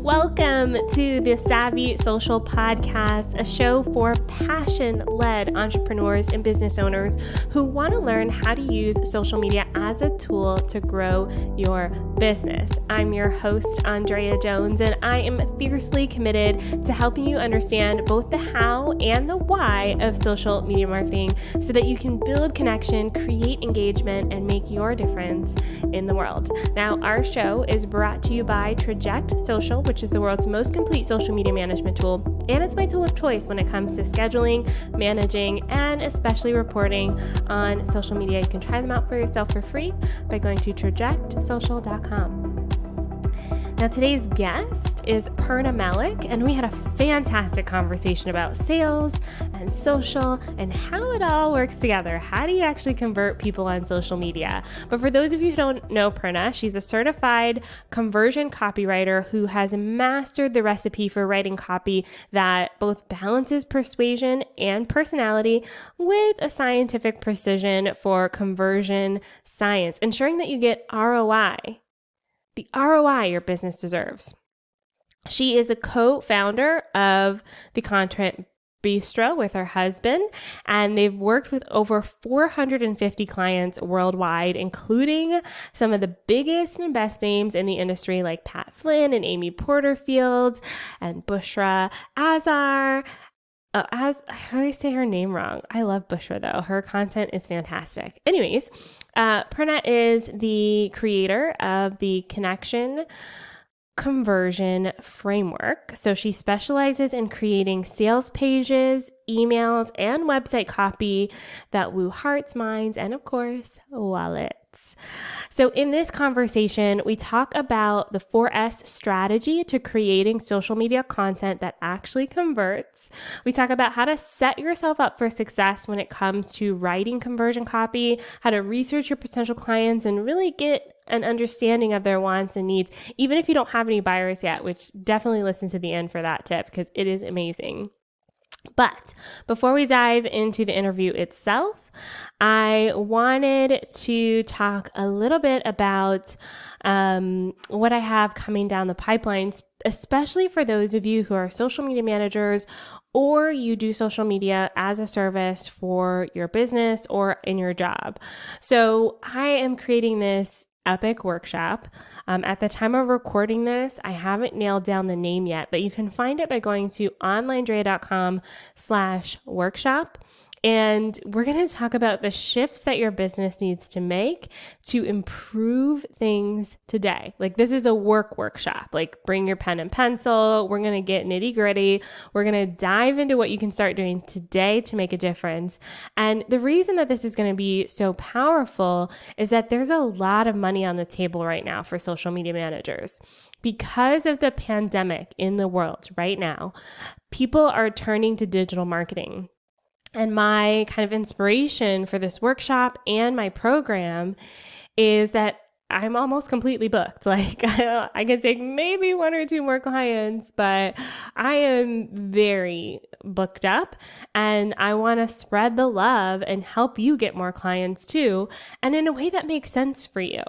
Welcome to the Savvy Social Podcast, a show for passion-led entrepreneurs and business owners who want to learn how to use social media as a tool to grow your business. I'm your host, Andrea Jones, and I am fiercely committed to helping you understand both the how and the why of social media marketing so that you can build connection, create engagement, and make your difference in the world. Now, our show is brought to you by Traject Social, which is the world's most complete social media management tool, and it's my tool of choice when it comes to scheduling, managing, and especially reporting on social media. You can try them out for yourself for free by going to trajectsocial.com. Now, today's guest is Purna Malik, and we had a fantastic conversation about sales and social and how it all works together. How do you actually convert people on social media? But for those of you who don't know Purna, she's a certified conversion copywriter who has mastered the recipe for writing copy that both balances persuasion and personality with a scientific precision for conversion science, ensuring that you get ROI. The ROI your business deserves. She is the co-founder of the Content Bistro with her husband, and they've worked with over 450 clients worldwide, including some of the biggest and best names in the industry like Pat Flynn and Amy Porterfield and Bushra Azar. I always say her name wrong. I love Bushra though. Her content is fantastic. Anyways, Purna is the creator of the Connection Conversion Framework. So she specializes in creating sales pages, emails, and website copy that woo hearts, minds, and of course, wallets. So in this conversation, we talk about the 4S strategy to creating social media content that actually converts. We talk about how to set yourself up for success when it comes to writing conversion copy, how to research your potential clients and really get an understanding of their wants and needs, even if you don't have any buyers yet, which definitely listen to the end for that tip because it is amazing. But before we dive into the interview itself, I wanted to talk a little bit about what I have coming down the pipeline, especially for those of you who are social media managers or you do social media as a service for your business or in your job. So I am creating this epic workshop. At the time of recording this, I haven't nailed down the name yet, but you can find it by going to OnlineDrea.com/workshop. And we're going to talk about the shifts that your business needs to make to improve things today. Like this is a workshop, like bring your pen and pencil. We're going to get nitty gritty. We're going to dive into what you can start doing today to make a difference. And the reason that this is going to be so powerful is that there's a lot of money on the table right now for social media managers. Because of the pandemic in the world right now, people are turning to digital marketing. And my kind of inspiration for this workshop and my program is that I'm almost completely booked. Like I can take maybe one or two more clients, but I am very booked up and I want to spread the love and help you get more clients too. And in a way that makes sense for you.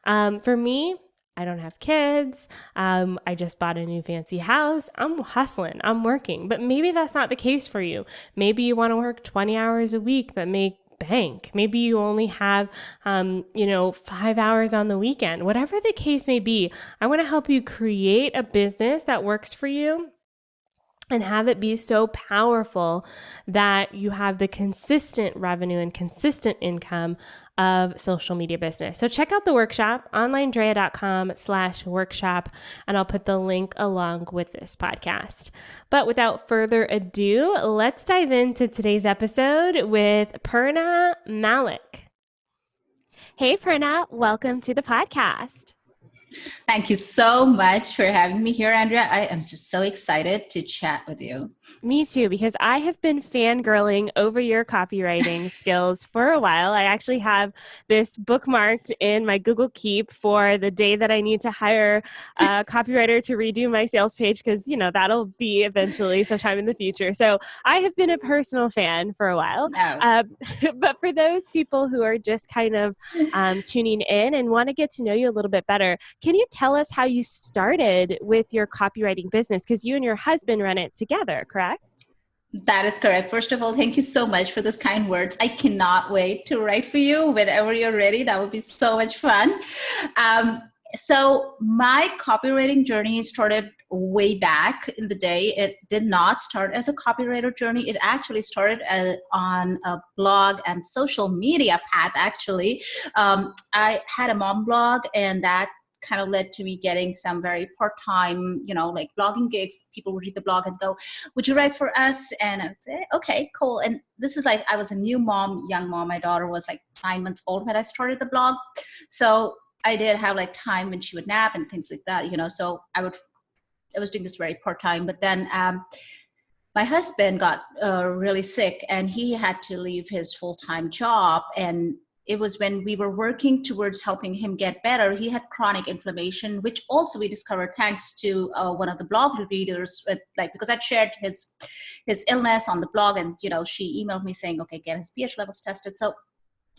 For me, I don't have kids. I just bought a new fancy house. I'm hustling. I'm working. But maybe that's not the case for you. Maybe you want to work 20 hours a week, but make bank. Maybe you only have, 5 hours on the weekend. Whatever the case may be, I want to help you create a business that works for you and have it be so powerful that you have the consistent revenue and consistent income of social media business. So check out the workshop, OnlineDrea.com/workshop, and I'll put the link along with this podcast. But without further ado, let's dive into today's episode with Purna Malik. Hey, Purna, welcome to the podcast. Thank you so much for having me here, Andrea. I am just so excited to chat with you. Me too, because I have been fangirling over your copywriting skills for a while. I actually have this bookmarked in my Google Keep for the day that I need to hire a copywriter to redo my sales page because, that'll be eventually sometime in the future. So I have been a personal fan for a while. Oh. But for those people who are just kind of tuning in and want to get to know you a little bit better, Can you tell us how you started with your copywriting business? Because you and your husband run it together, correct? That is correct. First of all, thank you so much for those kind words. I cannot wait to write for you whenever you're ready. That would be so much fun. Um, so my copywriting journey started way back in the day. It did not start as a copywriter journey. It actually started on a blog and social media path, actually. I had a mom blog, and that kind of led to me getting some very part-time, like blogging gigs. People would read the blog and go, would you write for us? And I would say, okay, cool. And this is like, I was a new mom, young mom. My daughter was like 9 months old when I started the blog. So I did have like time when she would nap and things like that, so I was doing this very part-time. But then my husband got really sick, and he had to leave his full-time job. And it was when we were working towards helping him get better. He had chronic inflammation, which also we discovered thanks to one of the blog readers, because I'd shared his illness on the blog, and she emailed me saying, okay, get his pH levels tested. So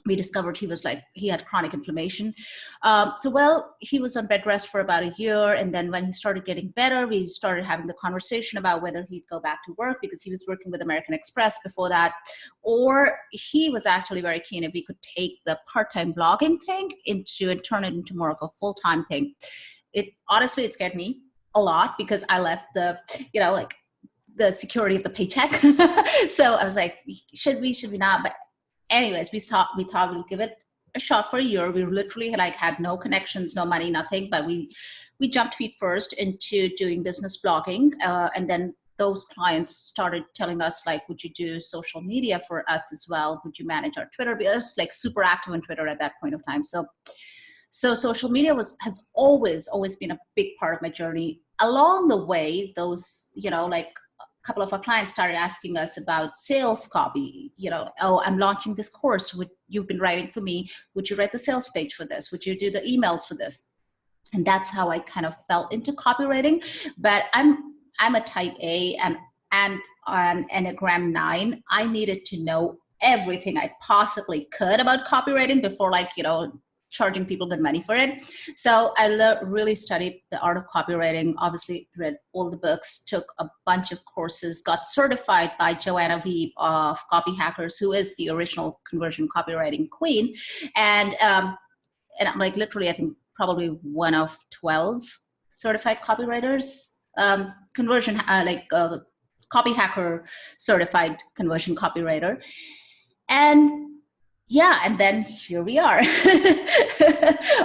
we discovered he had chronic inflammation. He was on bed rest for about a year. And then when he started getting better, we started having the conversation about whether he'd go back to work, because he was working with American Express before that. Or he was actually very keen if we could take the part-time blogging thing and turn it into more of a full-time thing. Honestly, it scared me a lot, because I left the security of the paycheck. So I was like, should we not? But anyways, we thought we'd give it a shot for a year. We literally had no connections, no money, nothing. But we jumped feet first into doing business blogging. And then those clients started telling us, would you do social media for us as well? Would you manage our Twitter? Because I was super active on Twitter at that point of time. So social media has always been a big part of my journey. Along the way, those, couple of our clients started asking us about sales copy. Oh, I'm launching this course. You've been writing for me. Would you write the sales page for this? Would you do the emails for this? And that's how I kind of fell into copywriting. But I'm a type A, and on Enneagram 9, I needed to know everything I possibly could about copywriting before charging people good money for it. So I really studied the art of copywriting, obviously read all the books, took a bunch of courses, got certified by Joanna Veeb of Copy Hackers, who is the original conversion copywriting queen. And I'm literally, I think probably one of 12 certified copywriters, Copy Hacker certified conversion copywriter. And then here we are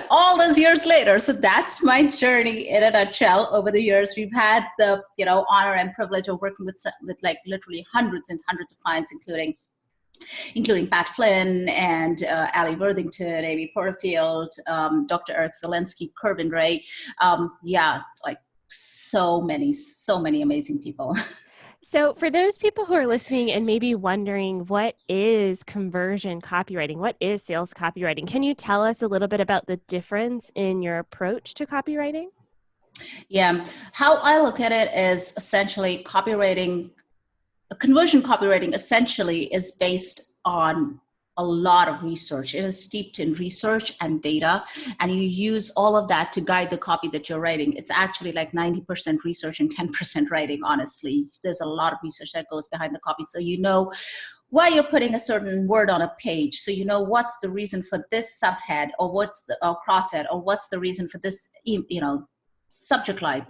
all those years later. So that's my journey in a nutshell. Over the years, we've had the honor and privilege of working with literally hundreds and hundreds of clients, including Pat Flynn and Ali Worthington, Amy Porterfield, Dr. Eric Zelensky, Corbin Ray. So many amazing people. So for those people who are listening and maybe wondering, what is conversion copywriting? What is sales copywriting? Can you tell us a little bit about the difference in your approach to copywriting? Yeah. How I look at it is essentially conversion copywriting essentially is based on a lot of research. It is steeped in research and data, and you use all of that to guide the copy that you're writing. It's actually 90% research and 10% writing, honestly. There's a lot of research that goes behind the copy. So why you're putting a certain word on a page. So what's the reason for this subhead, or what's the crosshead, or what's the reason for this, subject line.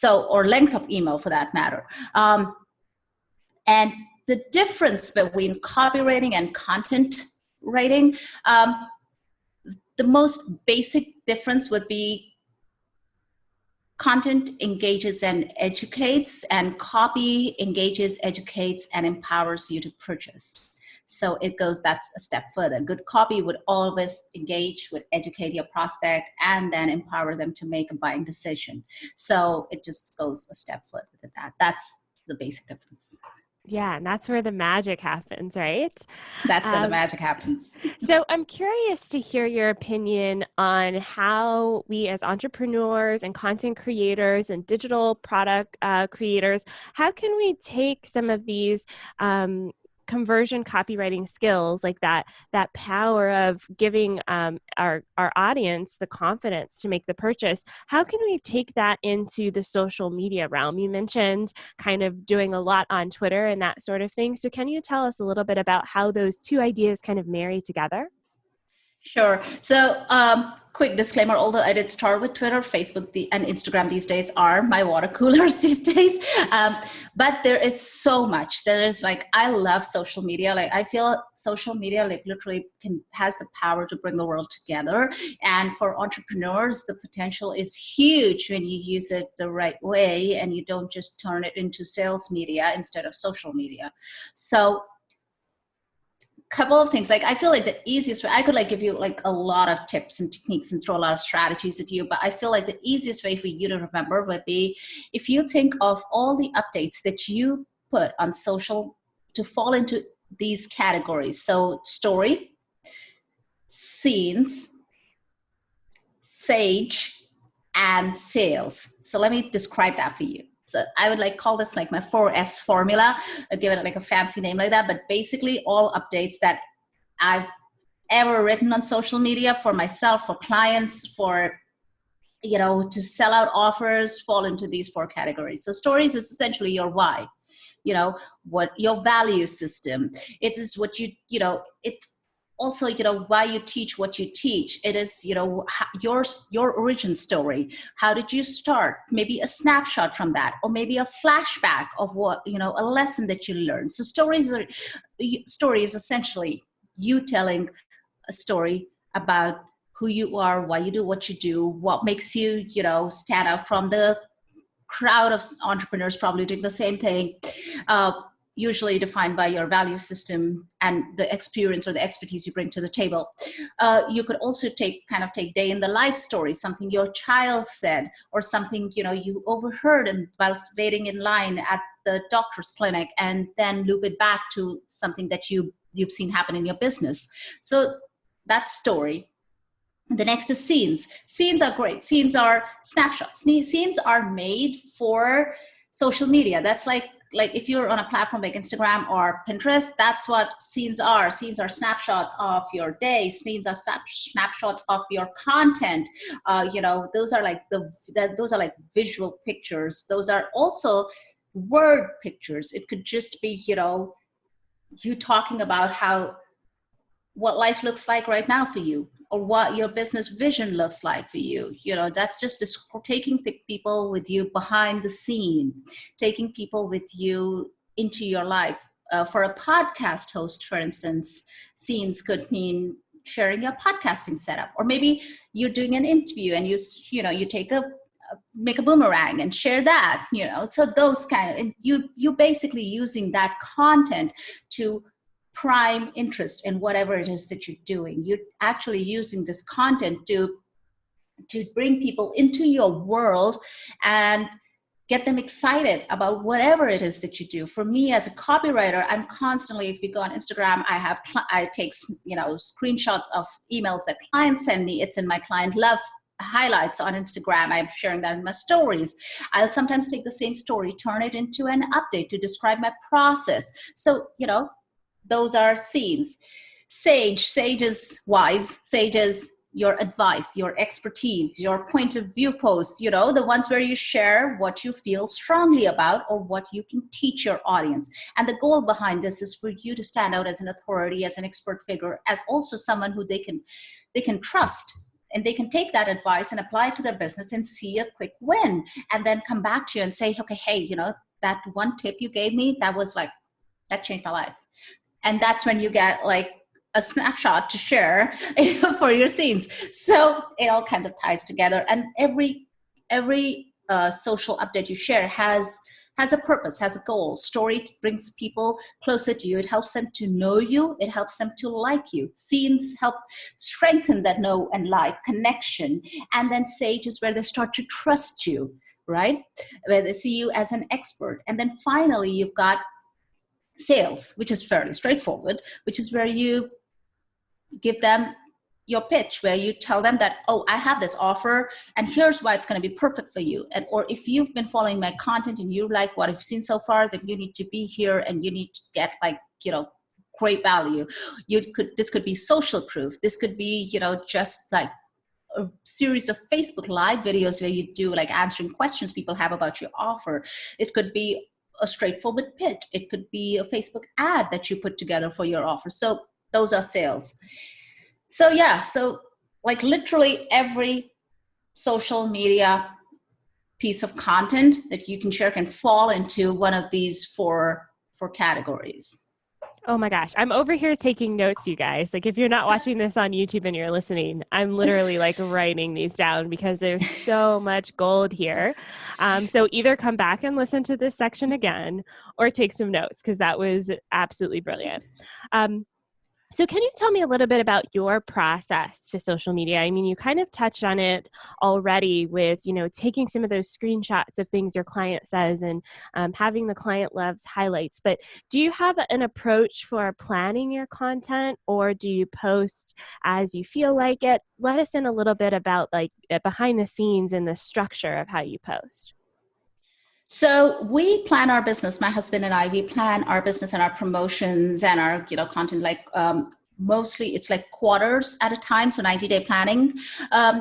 Or length of email for that matter. And the difference between copywriting and content writing, the most basic difference would be content engages and educates, and copy engages, educates, and empowers you to purchase. So that's a step further. Good copy would always engage, would educate your prospect, and then empower them to make a buying decision. So it just goes a step further than that. That's the basic difference. Yeah, and that's where the magic happens, right? That's where the magic happens. So I'm curious to hear your opinion on how we as entrepreneurs and content creators and digital product creators, how can we take some of these conversion copywriting skills, like that power of giving our audience the confidence to make the purchase, how can we take that into the social media realm? You mentioned kind of doing a lot on Twitter and that sort of thing. So can you tell us a little bit about how those two ideas kind of marry together? Sure. So, quick disclaimer, although I did start with Twitter, Facebook and Instagram these days are my water coolers these days. But there is so much. There is like, I love social media. Like, I feel social media like literally has the power to bring the world together. And for entrepreneurs, the potential is huge when you use it the right way and you don't just turn it into sales media instead of social media. So, couple of things. Like, I feel like the easiest way, I could like give you like a lot of tips and techniques and throw a lot of strategies at you, but I feel like the easiest way for you to remember would be if you think of all the updates that you put on social to fall into these categories. So story, scenes, sage, and sales. So let me describe that for you. So I would like call this like my 4S formula. I'd give it like a fancy name like that, but basically all updates that I've ever written on social media for myself, for clients, for, you know, to sell out offers fall into these 4 categories. So stories is essentially your why, you know, what your value system. It is what you know, it's also, you know, why you teach what you teach. It is, you know, your origin story. How did you start? Maybe a snapshot from that, or maybe a flashback of what, you know, a lesson that you learned. So story is essentially you telling a story about who you are, why you do what you do, what makes you, you know, stand out from the crowd of entrepreneurs probably doing the same thing. Usually defined by your value system and the experience or the expertise you bring to the table. You could also take day in the life story, something your child said, or something, you know, you overheard and whilst waiting in line at the doctor's clinic, and then loop it back to something that you've seen happen in your business. So that's story. The next is scenes. Scenes are great. Scenes are snapshots. Scenes are made for social media. That's like if you're on a platform like Instagram or Pinterest, that's what scenes are. Scenes are snapshots of your day. Scenes are snapshots of your content. You know, those are like those are like visual pictures. Those are also word pictures. It could just be, you know, you talking about what life looks like right now for you, or what your business vision looks like for you. You know, that's just taking people with you behind the scene, taking people with you into your life. For a podcast host, for instance, scenes could mean sharing your podcasting setup, or maybe you're doing an interview and you make a boomerang and share that, you know. So those kind of, and you basically using that content to prime interest in whatever it is that you're doing. You're actually using this content to bring people into your world and get them excited about whatever it is that you do. For me as a copywriter, I'm constantly, if you go on Instagram, I take, you know, screenshots of emails that clients send me. It's in my client love highlights on Instagram. I'm sharing that in my stories. I'll sometimes take the same story, turn it into an update to describe my process. So, you know, those are scenes. Sage is wise. Sage is your advice, your expertise, your point of view posts, you know, the ones where you share what you feel strongly about or what you can teach your audience. And the goal behind this is for you to stand out as an authority, as an expert figure, as also someone who they can trust. And they can take that advice and apply it to their business and see a quick win, and then come back to you and say, okay, hey, you know, that one tip you gave me, that changed my life. And that's when you get like a snapshot to share for your scenes. So it all kinds of ties together. And every social update you share has a purpose, has a goal. Story brings people closer to you. It helps them to know you. It helps them to like you. Scenes help strengthen that know and like connection. And then sage is where they start to trust you, right? Where they see you as an expert. And then finally, you've got sales, which is fairly straightforward, which is where you give them your pitch, where you tell them that, oh, I have this offer and here's why it's going to be perfect for you. And or if you've been following my content and you like what I've seen so far, then you need to be here and you need to get like, you know, great value. This could be social proof. This could be, just like a series of Facebook Live videos where you do like answering questions people have about your offer. It could be a straightforward pitch. It could be a Facebook ad that you put together for your offer. So those are sales. So yeah, so like literally every social media piece of content that you can share can fall into one of these four categories. Oh my gosh. I'm over here taking notes, you guys. Like if you're not watching this on YouTube and you're listening, I'm literally like writing these down because there's so much gold here. So either come back and listen to this section again or take some notes because that was absolutely brilliant. So can you tell me a little bit about your process to social media? I mean, you kind of touched on it already with, taking some of those screenshots of things your client says and having the client loves highlights. But do you have an approach for planning your content, or do you post as you feel like it? Let us in a little bit about like behind the scenes and the structure of how you post. So we plan our business, my husband and I, we plan our business and our promotions and our, content, like mostly it's like quarters at a time. So 90-day planning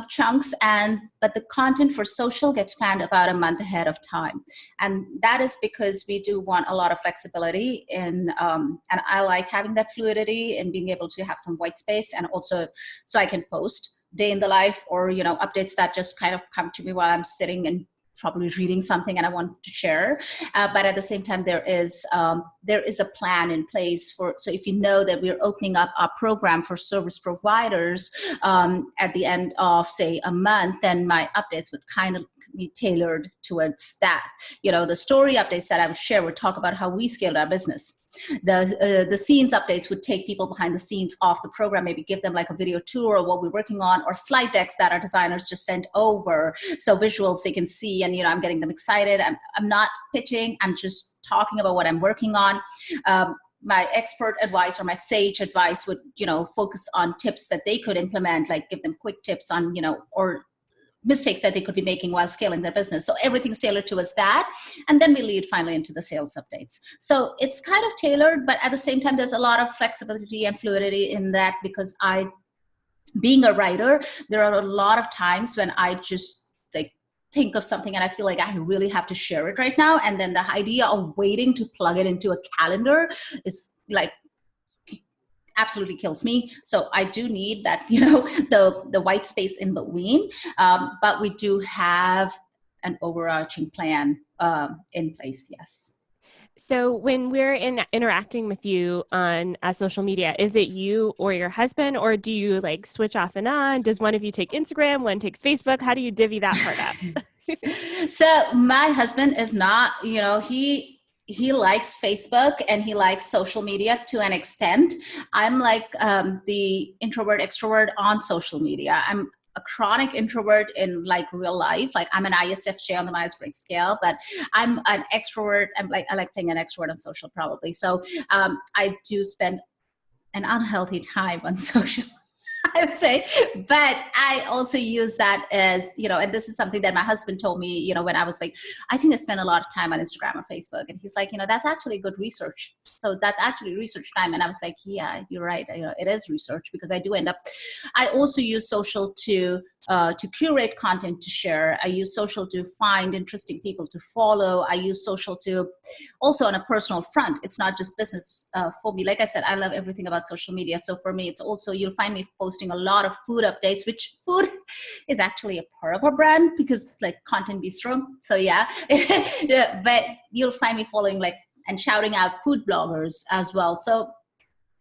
chunks. But the content for social gets planned about a month ahead of time. And that is because we do want a lot of flexibility and I like having that fluidity and being able to have some white space, and also so I can post day in the life or, updates that just kind of come to me while I'm sitting and probably reading something and I want to share. But at the same time, there is a plan in place so if you know that we're opening up our program for service providers at the end of, say, a month, then my updates would kind of be tailored towards that. The story updates that I would share would talk about how we scaled our business. The scenes updates would take people behind the scenes of the program, maybe give them like a video tour of what we're working on, or slide decks that our designers just sent over, so visuals they can see, and I'm getting them excited. I'm not pitching, I'm just talking about what I'm working on. My expert advice or my sage advice would focus on tips that they could implement, like give them quick tips on or mistakes that they could be making while scaling their business. So everything's tailored towards that. And then we lead finally into the sales updates. So it's kind of tailored, but at the same time, there's a lot of flexibility and fluidity in that, because being a writer, there are a lot of times when I just like think of something and I feel like I really have to share it right now. And then the idea of waiting to plug it into a calendar is like absolutely kills me. So I do need that, the white space in between. But we do have an overarching plan in place. Yes. So when we're interacting with you on social media, is it you or your husband, or do you like switch off and on? Does one of you take Instagram, one takes Facebook? How do you divvy that part up? So my husband is not, he likes Facebook and he likes social media to an extent. I'm like the introvert extrovert on social media. I'm a chronic introvert in like real life. Like I'm an ISFJ on the Myers-Briggs scale, but I'm an extrovert. I like being an extrovert on social probably. So I do spend an unhealthy time on social, I would say, but I also use that as, and this is something that my husband told me, when I was like, I think I spend a lot of time on Instagram or Facebook. And he's like, that's actually good research. So that's actually research time. And I was like, yeah, you're right. It is research, because I do I also use social to curate content to share. I use social to find interesting people to follow. I use social to also on a personal front. It's not just business for me. Like I said, I love everything about social media. So for me, it's also, you'll find me posting a lot of food updates, which food is actually a part of our brand, because like content bistro. So yeah, yeah, but you'll find me following and shouting out food bloggers as well. So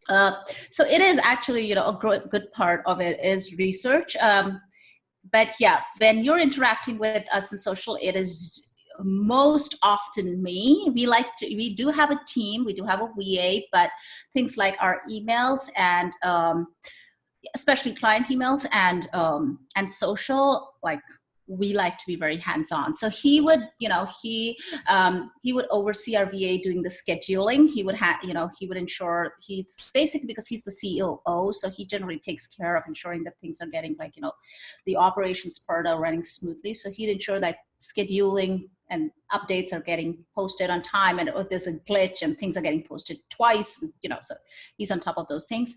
it is actually, a good part of it is research. But yeah, when you're interacting with us in social, it is most often me. We do have a team, we do have a VA, but things like our emails and especially client emails and social, like we like to be very hands-on. So he would, he would oversee our VA doing the scheduling. He would he would ensure, he's basically, because he's the COO, so he generally takes care of ensuring that things are getting the operations part are running smoothly. So he'd ensure that scheduling and updates are getting posted on time, and if there's a glitch and things are getting posted twice, so he's on top of those things.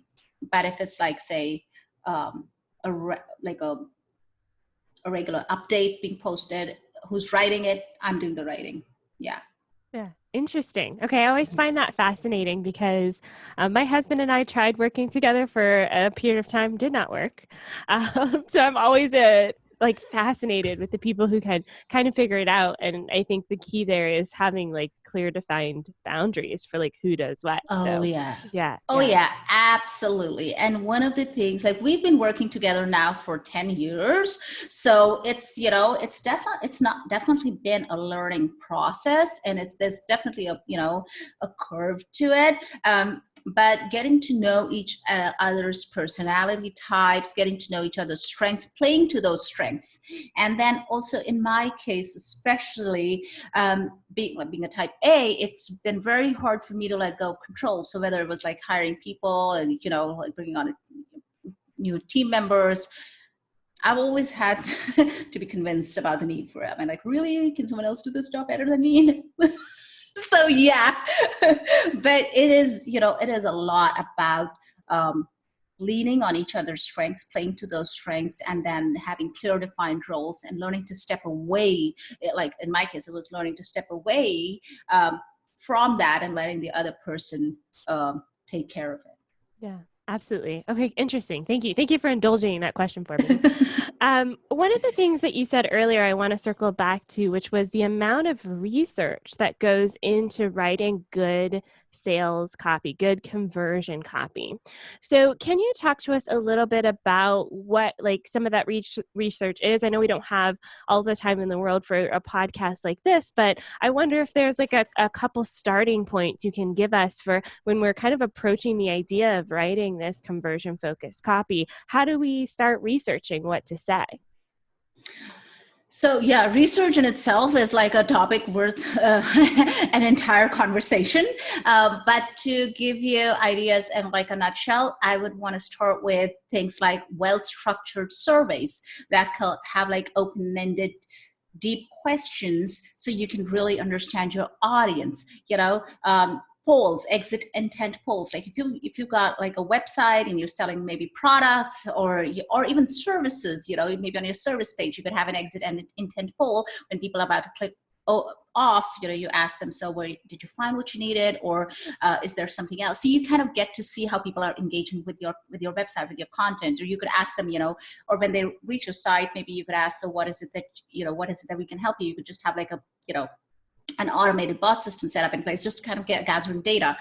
But if it's like, say, like a regular update being posted, who's writing it? I'm doing the writing. Yeah. Yeah. Interesting. Okay. I always find that fascinating because my husband and I tried working together for a period of time, did not work. So I'm always like fascinated with the people who can kind of figure it out. And I think the key there is having like clear defined boundaries for like who does what. Oh, So yeah. yeah. Oh, yeah, absolutely. And one of the things, like, we've been working together now for 10 years. So it's, it's not definitely been a learning process, and there's definitely a curve to it. But getting to know each other's personality types, getting to know each other's strengths, playing to those strengths. And then also in my case, especially being a type A, it's been very hard for me to let go of control. So whether it was like hiring people and, like bringing on new team members, I've always had to be convinced about the need for it. I'm like, really? Can someone else do this job better than me? So yeah, but it is a lot about leaning on each other's strengths, playing to those strengths, and then having clear defined roles and learning to step away. Like in my case, it was learning to step away from that and letting the other person take care of it. Yeah. Absolutely. Okay, interesting. Thank you. Thank you for indulging that question for me. One of the things that you said earlier, I want to circle back to, which was the amount of research that goes into writing good sales copy, good conversion copy. So can you talk to us a little bit about what like some of that research is? I know we don't have all the time in the world for a podcast like this, but I wonder if there's like a couple starting points you can give us for when we're kind of approaching the idea of writing this conversion focused copy. How do we start researching what to say? So yeah, research in itself is like a topic worth an entire conversation. But to give you ideas in like a nutshell, I would want to start with things like well-structured surveys that have like open-ended deep questions so you can really understand your audience. Polls, exit intent polls. Like if you got like a website and you're selling maybe products or even services, maybe on your service page you could have an exit and intent poll. When people are about to click off, you ask them, so where did you find what you needed, or is there something else? So you kind of get to see how people are engaging with your website, with your content. Or you could ask them, or when they reach your site, maybe you could ask, so what is it that we can help you? You could just have like a an automated bot system set up in place just to kind of get gathering data.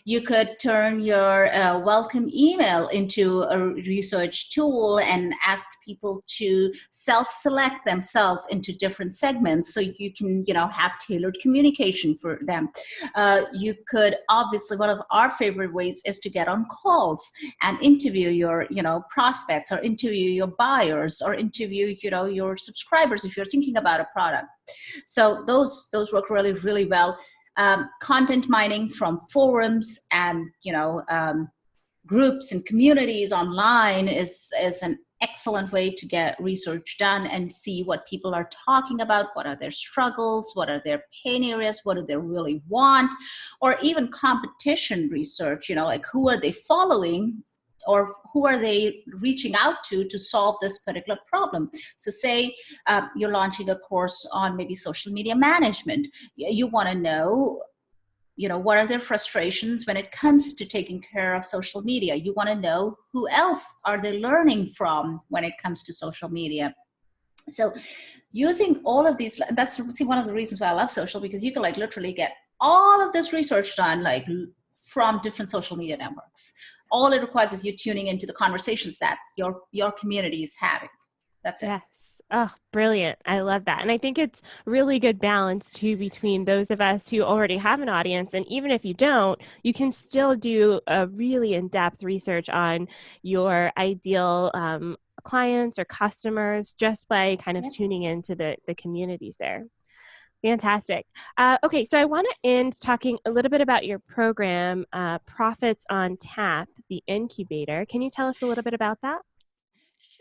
You could turn your welcome email into a research tool and ask people to self-select themselves into different segments so you can, have tailored communication for them. You could obviously, one of our favorite ways is to get on calls and interview your, prospects, or interview your buyers, or interview, your subscribers if you're thinking about a product. So those work really, really well. Content mining from forums and groups and communities online is an excellent way to get research done and see what people are talking about, what are their struggles, what are their pain areas, what do they really want, or even competition research, like who are they following or who are they reaching out to solve this particular problem. So say you're launching a course on maybe social media management. You want to know, what are their frustrations when it comes to taking care of social media? You want to know who else are they learning from when it comes to social media. So using all of these, that's one of the reasons why I love social, because you can like literally get all of this research done like from different social media networks. All it requires is you tuning into the conversations that your community is having. That's it. Yes. Oh, brilliant. I love that. And I think it's really good balance too between those of us who already have an audience. And even if you don't, you can still do a really in-depth research on your ideal clients or customers just by kind of tuning into the communities there. Fantastic. Okay, so I want to end talking a little bit about your program, Profits on Tap, the Incubator. Can you tell us a little bit about that?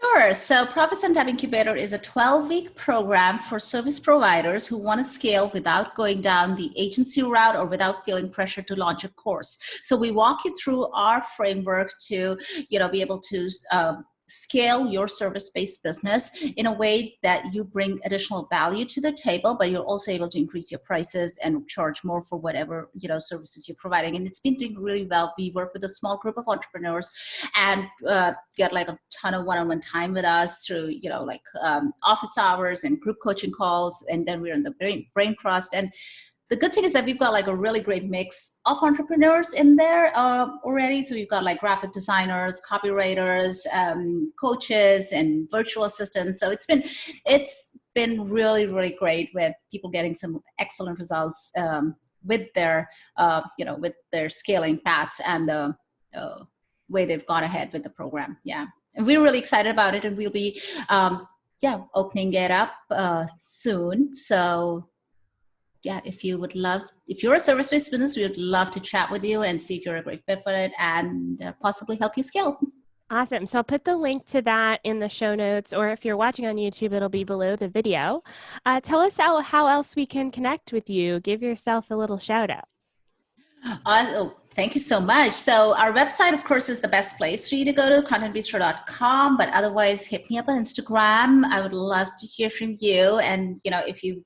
Sure. So Profits on Tab Incubator is a 12-week program for service providers who want to scale without going down the agency route or without feeling pressure to launch a course. So we walk you through our framework to, be able to scale your service-based business in a way that you bring additional value to the table, but you're also able to increase your prices and charge more for whatever services you're providing. And it's been doing really well. We work with a small group of entrepreneurs and get like a ton of one-on-one time with us through office hours and group coaching calls, and then we're in the brain trust. And the good thing is that we've got like a really great mix of entrepreneurs in there already. So we've got like graphic designers, copywriters, coaches, and virtual assistants. So it's been really, really great with people getting some excellent results with their scaling paths and the way they've gone ahead with the program. Yeah, and we're really excited about it, and we'll be opening it up soon. So yeah, if you're a service-based business, we would love to chat with you and see if you're a great fit for it and possibly help you scale. Awesome. So I'll put the link to that in the show notes, or if you're watching on YouTube, it'll be below the video. Tell us how else we can connect with you. Give yourself a little shout out. Thank you so much. So our website, of course, is the best place for you to go to, contentbistro.com, but otherwise hit me up on Instagram. I would love to hear from you. And, if you've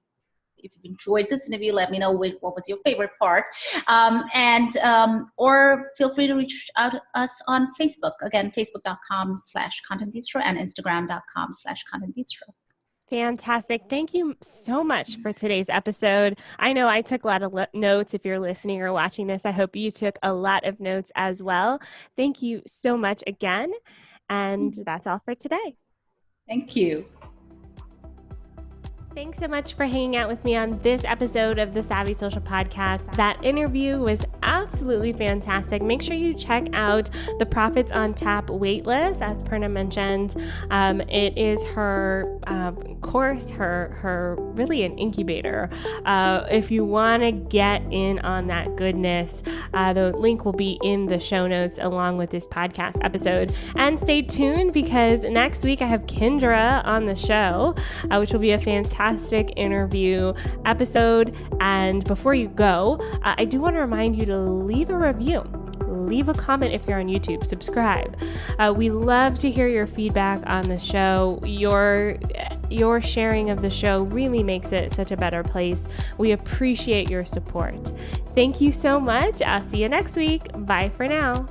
enjoyed this interview, let me know what was your favorite part. Or feel free to reach out to us on Facebook. Again, facebook.com/contentbistro and instagram.com/contentbistro. Fantastic. Thank you so much for today's episode. I know I took a lot of notes. If you're listening or watching this, I hope you took a lot of notes as well. Thank you so much again. And that's all for today. Thank you. Thanks so much for hanging out with me on this episode of the Savvy Social Podcast. That interview was absolutely fantastic. Make sure you check out the Profits on Tap waitlist, as Purna mentioned. It is her course, her really an incubator. If you want to get in on that goodness, the link will be in the show notes along with this podcast episode. And stay tuned, because next week I have Kendra on the show, which will be a fantastic interview episode. And before you go, I do want to remind you to leave a review. Leave a comment if you're on YouTube. Subscribe. We love to hear your feedback on the show. Your sharing of the show really makes it such a better place. We appreciate your support. Thank you so much. I'll see you next week. Bye for now.